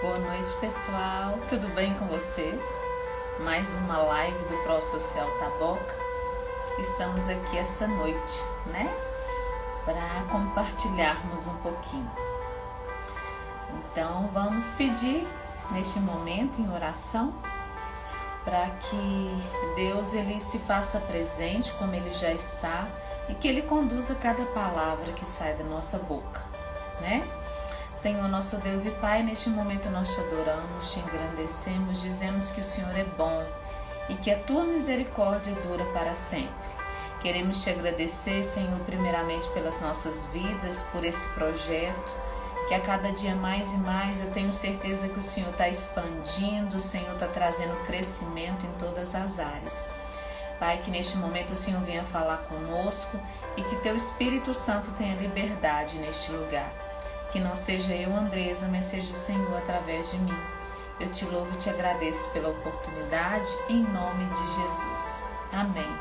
Boa noite, pessoal. Tudo bem com vocês? Mais uma live do Pro Social Taboca. Estamos aqui essa noite, né? Para compartilharmos um pouquinho. Então, vamos pedir neste momento em oração para que Deus ele se faça presente como ele já está e que ele conduza cada palavra que sai da nossa boca, né? Senhor, nosso Deus e Pai, neste momento nós te adoramos, te engrandecemos, dizemos que o Senhor é bom e que a tua misericórdia dura para sempre. Queremos te agradecer, Senhor, primeiramente pelas nossas vidas, por esse projeto, que a cada dia mais e mais eu tenho certeza que o Senhor está expandindo, o Senhor está trazendo crescimento em todas as áreas. Pai, que neste momento o Senhor venha falar conosco e que teu Espírito Santo tenha liberdade neste lugar. Que não seja eu, Andresa, mas seja o Senhor através de mim. Eu te louvo e te agradeço pela oportunidade, em nome de Jesus. Amém.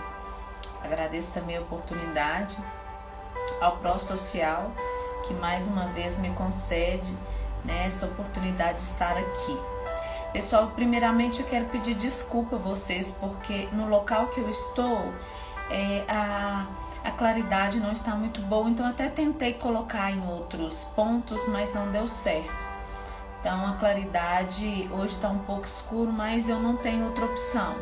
Agradeço também a oportunidade ao Pro Social, que mais uma vez me concede, né, essa oportunidade de estar aqui. Pessoal, primeiramente eu quero pedir desculpa a vocês, porque no local que eu estou, a claridade não está muito boa, então até tentei colocar em outros pontos, mas não deu certo. Então a claridade hoje está um pouco escuro, mas eu não tenho outra opção.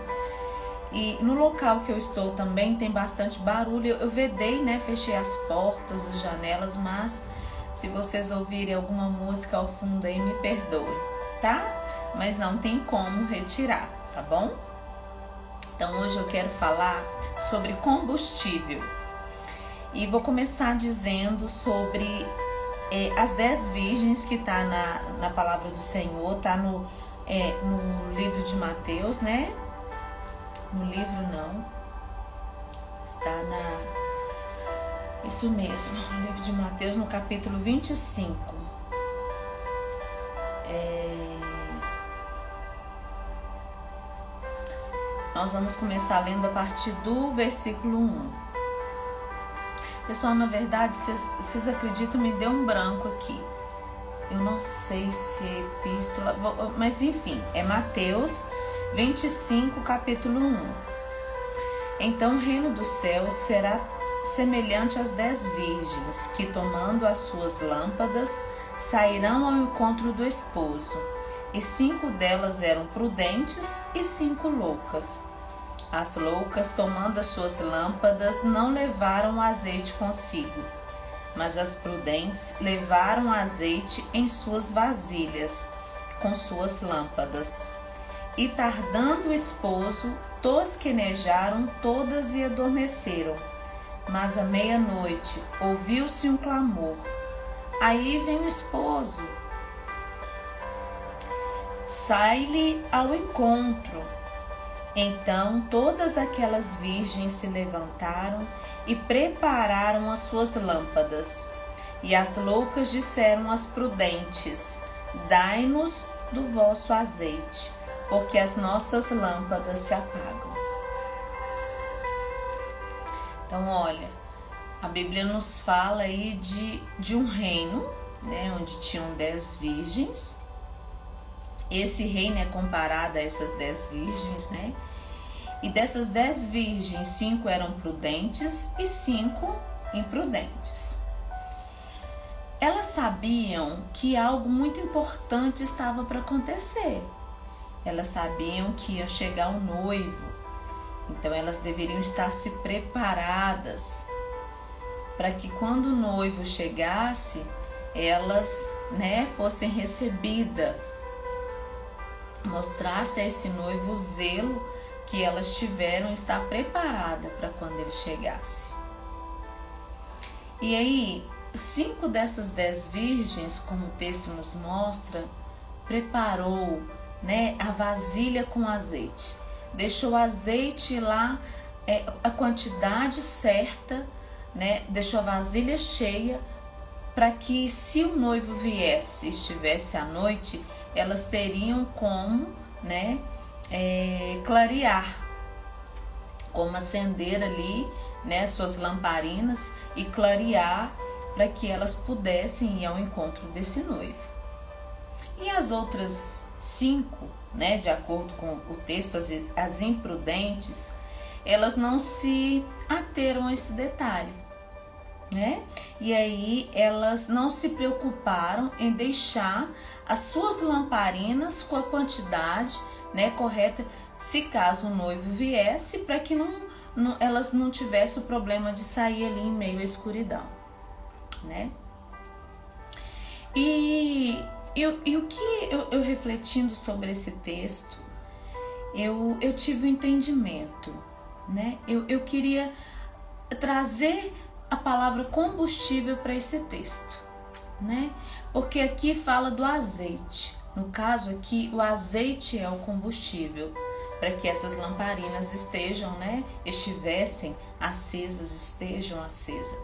E no local que eu estou também tem bastante barulho. Eu vedei, né? Fechei as portas, as janelas, mas se vocês ouvirem alguma música ao fundo aí, me perdoe, tá? Mas não tem como retirar, tá bom? Então hoje eu quero falar sobre combustível. E vou começar dizendo sobre as 10 virgens que está na palavra do Senhor, está no livro de Mateus, né? No livro não, está isso mesmo, no livro de Mateus, no capítulo 25. Nós vamos começar lendo a partir do versículo 1. Pessoal, na verdade, vocês acreditam, me deu um branco aqui. Eu não sei se é epístola, mas enfim, é Mateus 25, capítulo 1. Então o reino dos céus será semelhante às 10 virgens, que tomando as suas lâmpadas, sairão ao encontro do esposo. E 5 delas eram prudentes e 5 loucas. As loucas, tomando as suas lâmpadas, não levaram azeite consigo, mas as prudentes levaram azeite em suas vasilhas, com suas lâmpadas. E tardando o esposo, tosquenejaram todas e adormeceram. Mas à meia-noite ouviu-se um clamor: aí vem o esposo, sai-lhe ao encontro. Então todas aquelas virgens se levantaram e prepararam as suas lâmpadas. E as loucas disseram às prudentes: dai-nos do vosso azeite, porque as nossas lâmpadas se apagam. Então, olha, a Bíblia nos fala aí de um reino, né, onde tinham 10 virgens. Esse reino é comparado a essas 10 virgens, né? E dessas 10 virgens, 5 eram prudentes e 5 imprudentes. Elas sabiam que algo muito importante estava para acontecer. Elas sabiam que ia chegar o noivo. Então elas deveriam estar se preparadas para que quando o noivo chegasse, elas, né, fossem recebidas. Mostrasse a esse noivo o zelo que elas tiveram em estar preparada para quando ele chegasse. E aí, 5 dessas 10 virgens, como o texto nos mostra, preparou, né, a vasilha com azeite. Deixou o azeite lá, a quantidade certa, né, deixou a vasilha cheia para que, se o noivo viesse, estivesse à noite, elas teriam como, né, clarear, como acender ali, né, suas lamparinas e clarear para que elas pudessem ir ao encontro desse noivo. E as outras 5, né, de acordo com o texto, as imprudentes, elas não se ateram a esse detalhe, né? E aí elas não se preocuparam em deixar as suas lamparinas com a quantidade, né, correta, se caso o noivo viesse, para que elas não tivessem o problema de sair ali em meio à escuridão, né? E o que eu refletindo sobre esse texto, eu tive um entendimento, né? Eu queria trazer a palavra combustível para esse texto, né? Porque aqui fala do azeite. No caso aqui, o azeite é o combustível para que essas lamparinas estejam, né? Estejam acesas.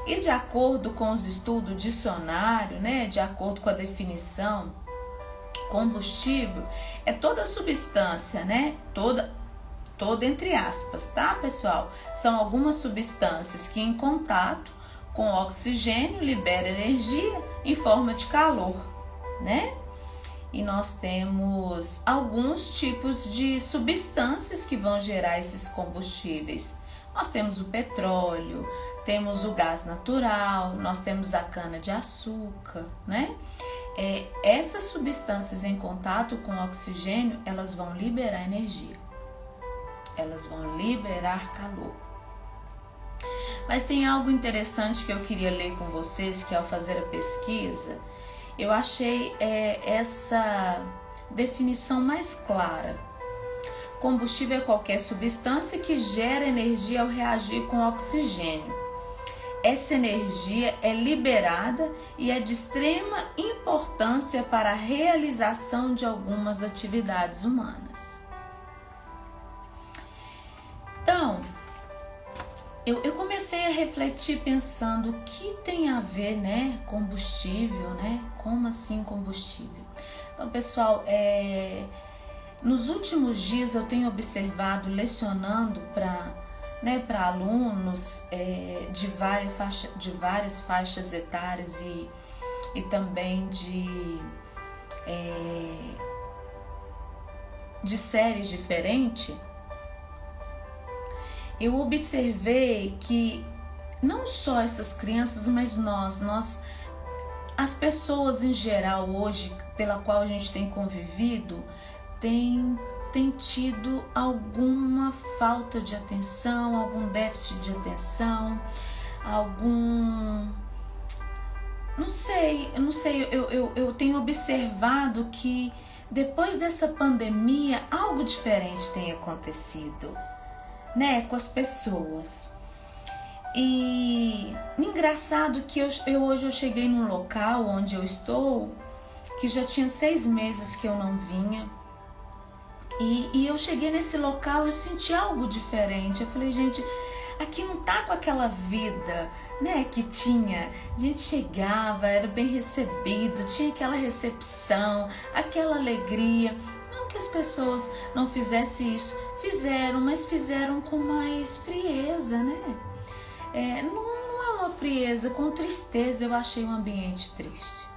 E de acordo com os estudos dicionário, né? De acordo com a definição, combustível é toda substância, né? Toda entre aspas, tá, pessoal? São algumas substâncias que em contato com o oxigênio libera energia em forma de calor, né? E nós temos alguns tipos de substâncias que vão gerar esses combustíveis. Nós temos o petróleo, temos o gás natural, nós temos a cana-de-açúcar, né? Essas substâncias em contato com o oxigênio, elas vão liberar energia. Elas vão liberar calor. Mas tem algo interessante que eu queria ler com vocês, que ao fazer a pesquisa, eu achei essa definição mais clara. Combustível é qualquer substância que gera energia ao reagir com oxigênio. Essa energia é liberada e é de extrema importância para a realização de algumas atividades humanas. Então, eu comecei a refletir pensando o que tem a ver, né, combustível, né? Como assim combustível? Então, pessoal, nos últimos dias eu tenho observado, lecionando para alunos de várias faixas etárias e também de séries diferentes. Eu observei que não só essas crianças, mas as pessoas em geral hoje, pela qual a gente tem convivido, tem tido alguma falta de atenção, algum déficit de atenção, não sei, eu tenho observado que depois dessa pandemia algo diferente tem acontecido, né, com as pessoas. E engraçado que hoje eu cheguei num local onde eu estou, que já tinha 6 meses que eu não vinha, e eu cheguei nesse local, eu senti algo diferente. Eu falei, gente, aqui não tá com aquela vida, né, que tinha. A gente chegava, era bem recebido, tinha aquela recepção, aquela alegria. Não que as pessoas não fizessem isso, fizeram, mas fizeram com mais frieza, né? Não é uma frieza, com tristeza. Eu achei o ambiente triste.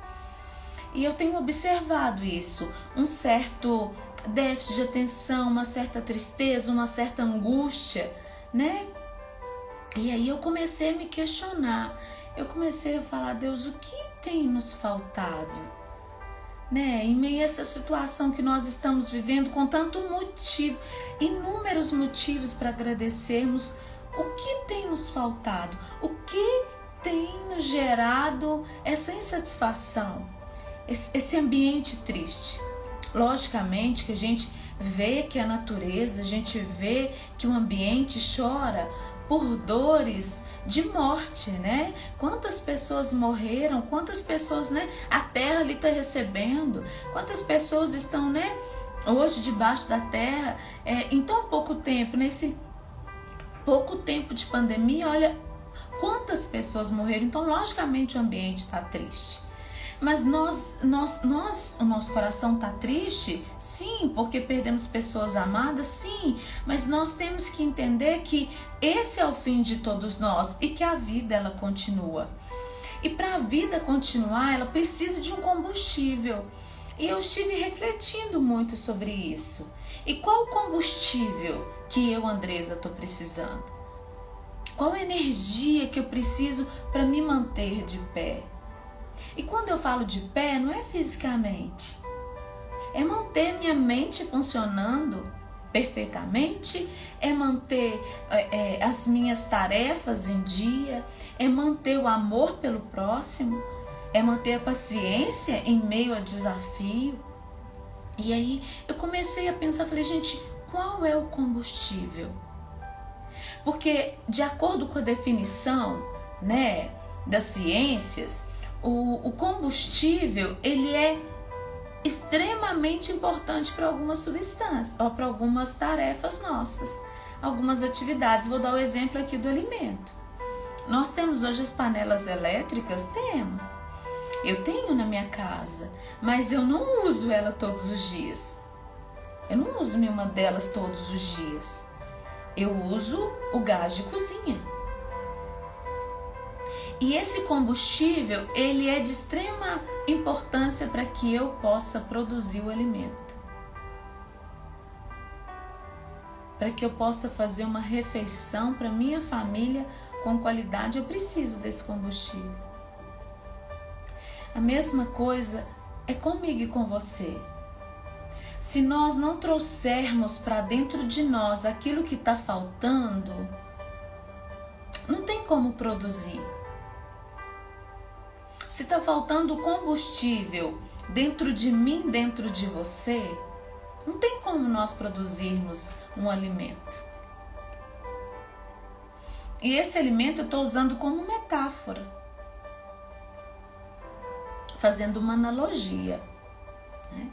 E eu tenho observado isso, um certo déficit de atenção, uma certa tristeza, uma certa angústia, né? E aí eu comecei a me questionar, eu comecei a falar, Deus, o que tem nos faltado? Né? Em meio a essa situação que nós estamos vivendo, com tanto motivo, inúmeros motivos para agradecermos, o que tem nos faltado? O que tem nos gerado essa insatisfação, esse ambiente triste? Logicamente que a gente vê que a natureza, a gente vê que o ambiente chora por dores de morte, né? Quantas pessoas morreram, quantas pessoas, né? A terra ali está recebendo, quantas pessoas estão, né? Hoje debaixo da terra, em tão pouco tempo, nesse pouco tempo de pandemia, olha quantas pessoas morreram. Então, logicamente, o ambiente está triste. Mas o nosso coração está triste? Sim, porque perdemos pessoas amadas? Sim, mas nós temos que entender que esse é o fim de todos nós e que a vida, ela continua. E para a vida continuar, ela precisa de um combustível. E eu estive refletindo muito sobre isso. E qual o combustível que eu, Andresa, estou precisando? Qual a energia que eu preciso para me manter de pé? E quando eu falo de pé, não é fisicamente. É manter minha mente funcionando perfeitamente, é manter as minhas tarefas em dia, é manter o amor pelo próximo, é manter a paciência em meio a desafio. E aí eu comecei a pensar, falei, gente, qual é o combustível? Porque de acordo com a definição, né, das ciências, o combustível, ele é extremamente importante para algumas substâncias ou para algumas tarefas nossas, algumas atividades. Vou dar o exemplo aqui do alimento. Nós temos hoje as panelas elétricas? Temos. Eu tenho na minha casa, mas eu não uso ela todos os dias. Eu não uso nenhuma delas todos os dias. Eu uso o gás de cozinha. E esse combustível, ele é de extrema importância para que eu possa produzir o alimento. Para que eu possa fazer uma refeição para minha família com qualidade, eu preciso desse combustível. A mesma coisa é comigo e com você. Se nós não trouxermos para dentro de nós aquilo que está faltando, não tem como produzir. Se está faltando combustível dentro de mim, dentro de você, não tem como nós produzirmos um alimento. E esse alimento eu estou usando como metáfora, fazendo uma analogia, né?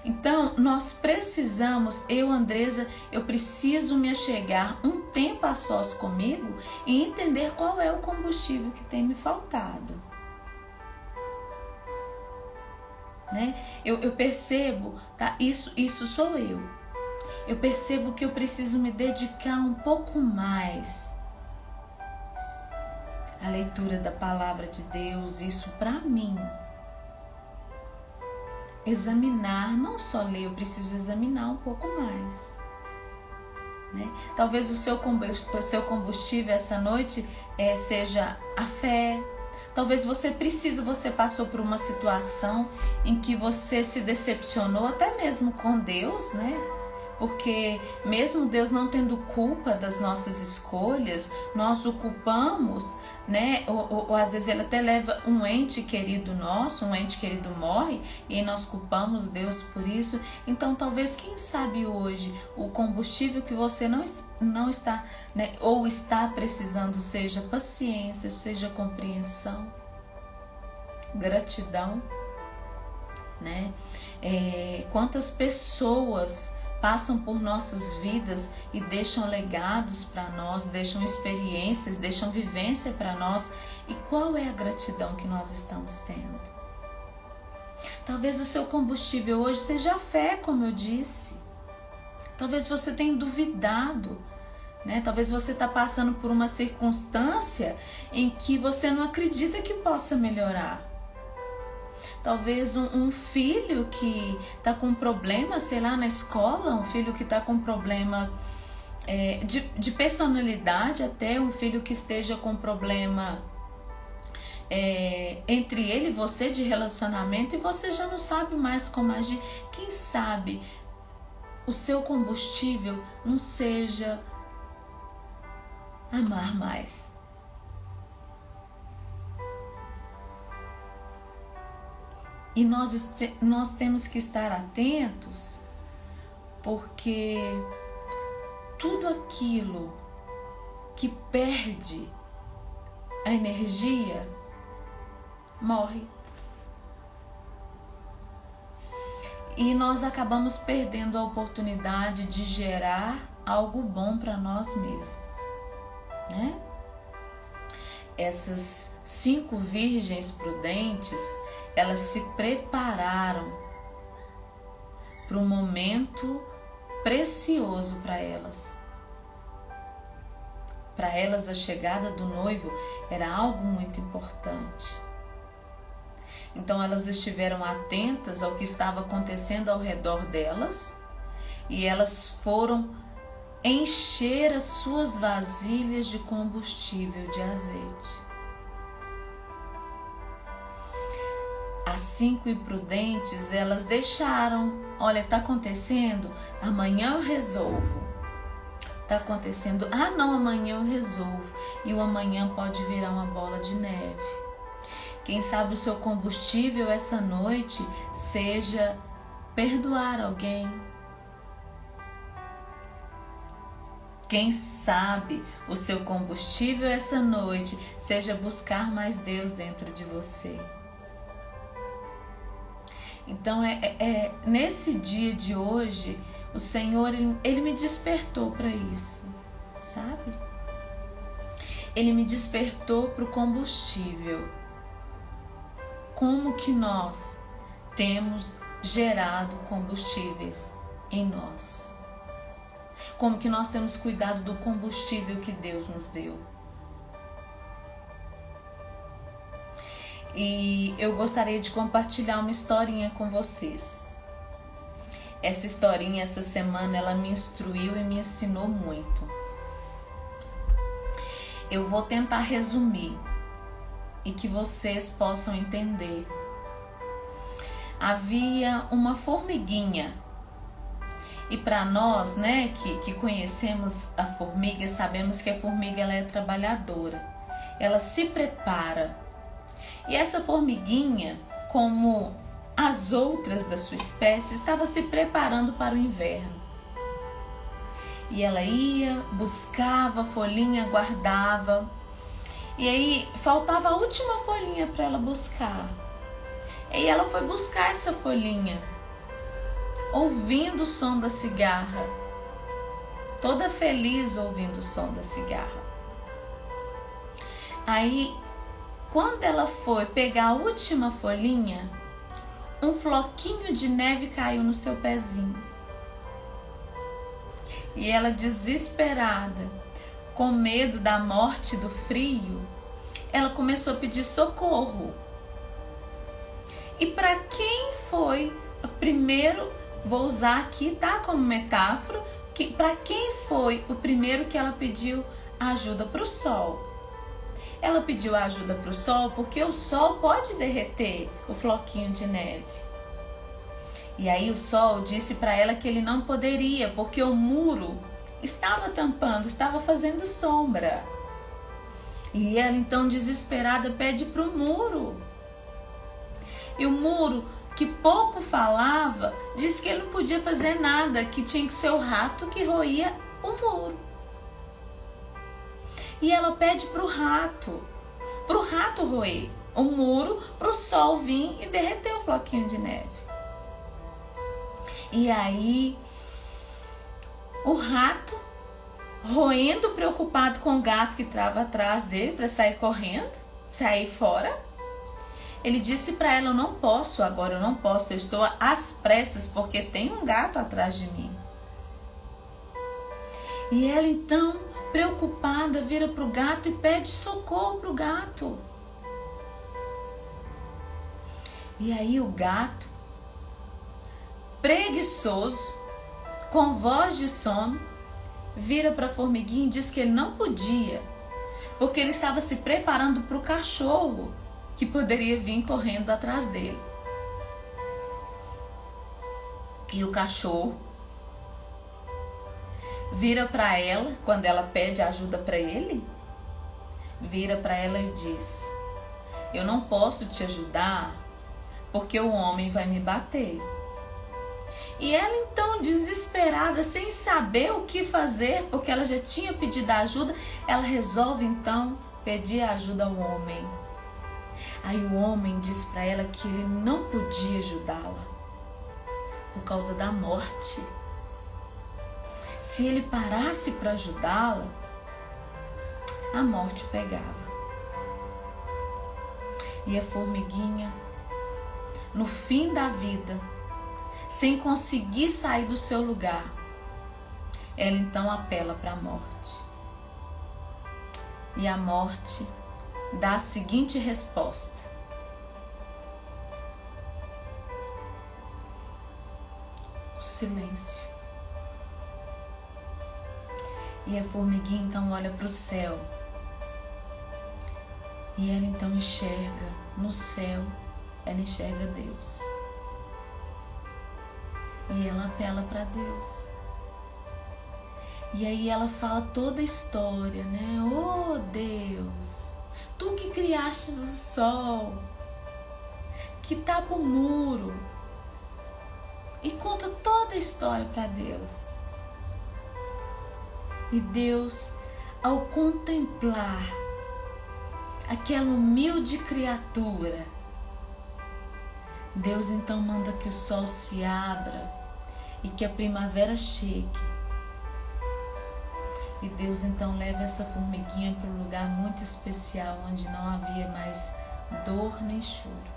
Então, nós precisamos, eu, Andresa, eu preciso me achegar um tempo a sós comigo e entender qual é o combustível que tem me faltado. Né? Eu percebo, tá? Isso sou eu. Eu percebo que eu preciso me dedicar um pouco mais à leitura da palavra de Deus, isso para mim. Examinar, não só ler, eu preciso examinar um pouco mais. Né? Talvez o seu combustível essa noite seja a fé. Talvez você passou por uma situação em que você se decepcionou até mesmo com Deus, né? Porque mesmo Deus não tendo culpa das nossas escolhas, nós o culpamos, né? Ou às vezes ele até leva um ente querido nosso, um ente querido morre e nós culpamos Deus por isso. Então talvez, quem sabe hoje, o combustível que você não está, né, ou está precisando seja paciência, seja compreensão, gratidão, né? Quantas pessoas passam por nossas vidas e deixam legados para nós, deixam experiências, deixam vivência para nós. E qual é a gratidão que nós estamos tendo? Talvez o seu combustível hoje seja a fé, como eu disse. Talvez você tenha duvidado, né? Talvez você está passando por uma circunstância em que você não acredita que possa melhorar. Talvez um filho que está com problemas, sei lá, na escola, um filho que está com problemas de personalidade, até um filho que esteja com problema entre ele e você de relacionamento, e você já não sabe mais como agir. Quem sabe o seu combustível não seja amar mais. E nós temos que estar atentos, porque tudo aquilo que perde a energia morre. E nós acabamos perdendo a oportunidade de gerar algo bom para nós mesmos, né? Essas 5 virgens prudentes, elas se prepararam para um momento precioso para elas. Para elas, a chegada do noivo era algo muito importante. Então elas estiveram atentas ao que estava acontecendo ao redor delas e elas foram encher as suas vasilhas de combustível, de azeite. As 5 imprudentes, elas deixaram, olha, está acontecendo, amanhã eu resolvo. Está acontecendo, não, amanhã eu resolvo. E o amanhã pode virar uma bola de neve. Quem sabe o seu combustível essa noite seja perdoar alguém. Quem sabe o seu combustível essa noite seja buscar mais Deus dentro de você. Então nesse dia de hoje, o Senhor, Ele me despertou para isso, sabe? Ele me despertou para o combustível. Como que nós temos gerado combustíveis em nós? Como que nós temos cuidado do combustível que Deus nos deu? E eu gostaria de compartilhar uma historinha com vocês. Essa historinha, essa semana, ela me instruiu e me ensinou muito. Eu vou tentar resumir e que vocês possam entender. Havia uma formiguinha. E para nós, né, que conhecemos a formiga, sabemos que a formiga ela é trabalhadora. Ela se prepara. E essa formiguinha, como as outras da sua espécie, estava se preparando para o inverno. E ela ia, buscava a folhinha, guardava. E aí faltava a última folhinha para ela buscar. E ela foi buscar essa folhinha, ouvindo o som da cigarra, toda feliz ouvindo o som da cigarra. Aí, quando ela foi pegar a última folhinha, um floquinho de neve caiu no seu pezinho. E ela, desesperada, com medo da morte, do frio, ela começou a pedir socorro. E para quem foi o primeiro, vou usar aqui, tá, como metáfora, que para quem foi o primeiro que ela pediu ajuda? Para o sol. Ela pediu ajuda para o sol porque o sol pode derreter o floquinho de neve. E aí o sol disse para ela que ele não poderia, porque o muro estava tampando, estava fazendo sombra. E ela então, desesperada, pede para o muro. E o muro, que pouco falava, disse que ele não podia fazer nada, que tinha que ser o rato que roía o muro. E ela pede para o rato roer o muro, para o sol vir e derreter o floquinho de neve. E aí, o rato, roendo, preocupado com o gato que estava atrás dele para sair correndo, sair fora, ele disse para ela: eu não posso agora, eu não posso, eu estou às pressas porque tem um gato atrás de mim. E ela então, preocupada, vira para o gato e pede socorro para o gato. E aí o gato, preguiçoso, com voz de sono, vira para a formiguinha e diz que ele não podia, porque ele estava se preparando para o cachorro que poderia vir correndo atrás dele. E o cachorro vira para ela, quando ela pede ajuda para ele, vira para ela e diz: eu não posso te ajudar porque o homem vai me bater. E ela então, desesperada, sem saber o que fazer, porque ela já tinha pedido ajuda, ela resolve então pedir ajuda ao homem. Aí o homem diz para ela que ele não podia ajudá-la por causa da morte. Se ele parasse para ajudá-la, a morte pegava. E a formiguinha, no fim da vida, sem conseguir sair do seu lugar, ela então apela para a morte. E a morte dá a seguinte resposta: o silêncio. E a formiguinha então olha para o céu. E ela então enxerga no céu, ela enxerga Deus. E ela apela para Deus. E aí ela fala toda a história, né? Oh Deus, tu que criastes o sol, que tapa o muro. E conta toda a história para Deus. E Deus, ao contemplar aquela humilde criatura, Deus então manda que o sol se abra e que a primavera chegue. E Deus então leva essa formiguinha para um lugar muito especial, onde não havia mais dor nem choro.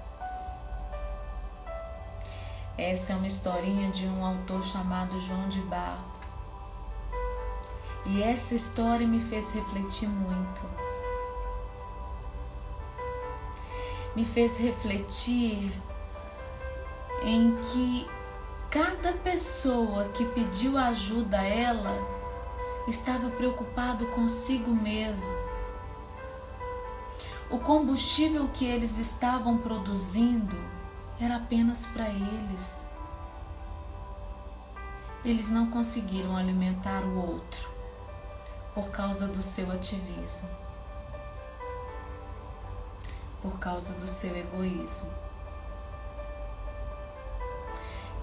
Essa é uma historinha de um autor chamado João de Barro. E essa história me fez refletir muito. Me fez refletir em que cada pessoa que pediu ajuda a ela estava preocupado consigo mesmo. O combustível que eles estavam produzindo era apenas para eles. Eles não conseguiram alimentar o outro por causa do seu ativismo, por causa do seu egoísmo.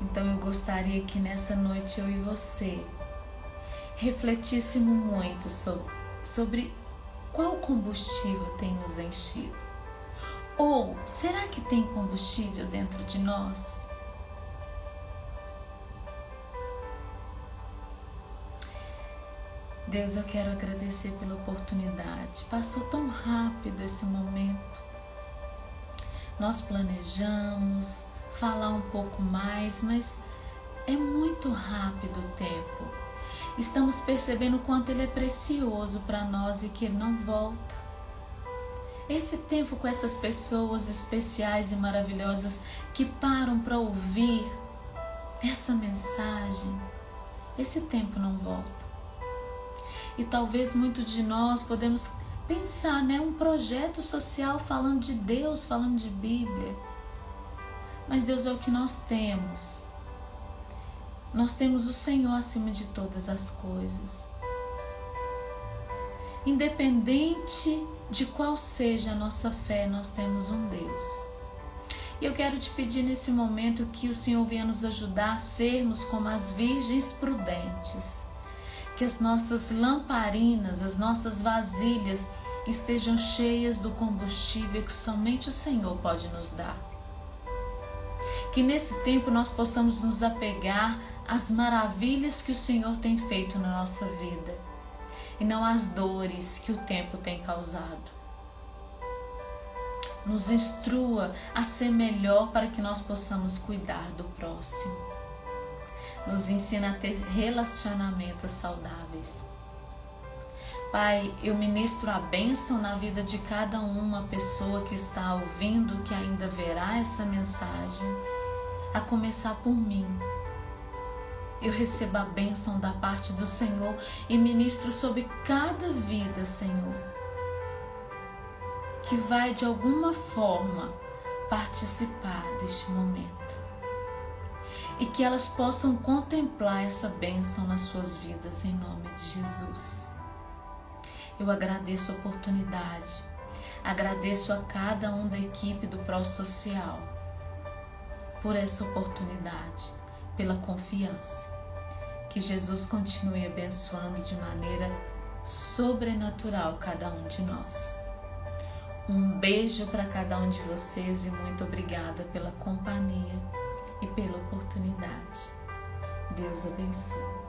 Então eu gostaria que nessa noite eu e você refletíssemos muito sobre qual combustível tem nos enchido. Ou será que tem combustível dentro de nós? Deus, eu quero agradecer pela oportunidade. Passou tão rápido esse momento. Nós planejamos falar um pouco mais, mas é muito rápido o tempo. Estamos percebendo o quanto ele é precioso para nós e que ele não volta. Esse tempo com essas pessoas especiais e maravilhosas que param para ouvir essa mensagem, esse tempo não volta. E talvez muitos de nós podemos pensar, né, um projeto social falando de Deus, falando de Bíblia. Mas Deus é o que nós temos. Nós temos o Senhor acima de todas as coisas. Independente de qual seja a nossa fé, nós temos um Deus. E eu quero te pedir nesse momento que o Senhor venha nos ajudar a sermos como as virgens prudentes. Que as nossas lamparinas, as nossas vasilhas estejam cheias do combustível que somente o Senhor pode nos dar. Que nesse tempo nós possamos nos apegar às maravilhas que o Senhor tem feito na nossa vida e não às dores que o tempo tem causado. Nos instrua a ser melhor para que nós possamos cuidar do próximo. Nos ensina a ter relacionamentos saudáveis. Pai, eu ministro a bênção na vida de cada uma pessoa que está ouvindo, que ainda verá essa mensagem, a começar por mim. Eu recebo a bênção da parte do Senhor e ministro sobre cada vida, Senhor, que vai de alguma forma participar deste momento. E que elas possam contemplar essa bênção nas suas vidas, em nome de Jesus. Eu agradeço a oportunidade, agradeço a cada um da equipe do ProSocial por essa oportunidade, pela confiança. Que Jesus continue abençoando de maneira sobrenatural cada um de nós. Um beijo para cada um de vocês e muito obrigada pela companhia e pela oportunidade. Deus abençoe.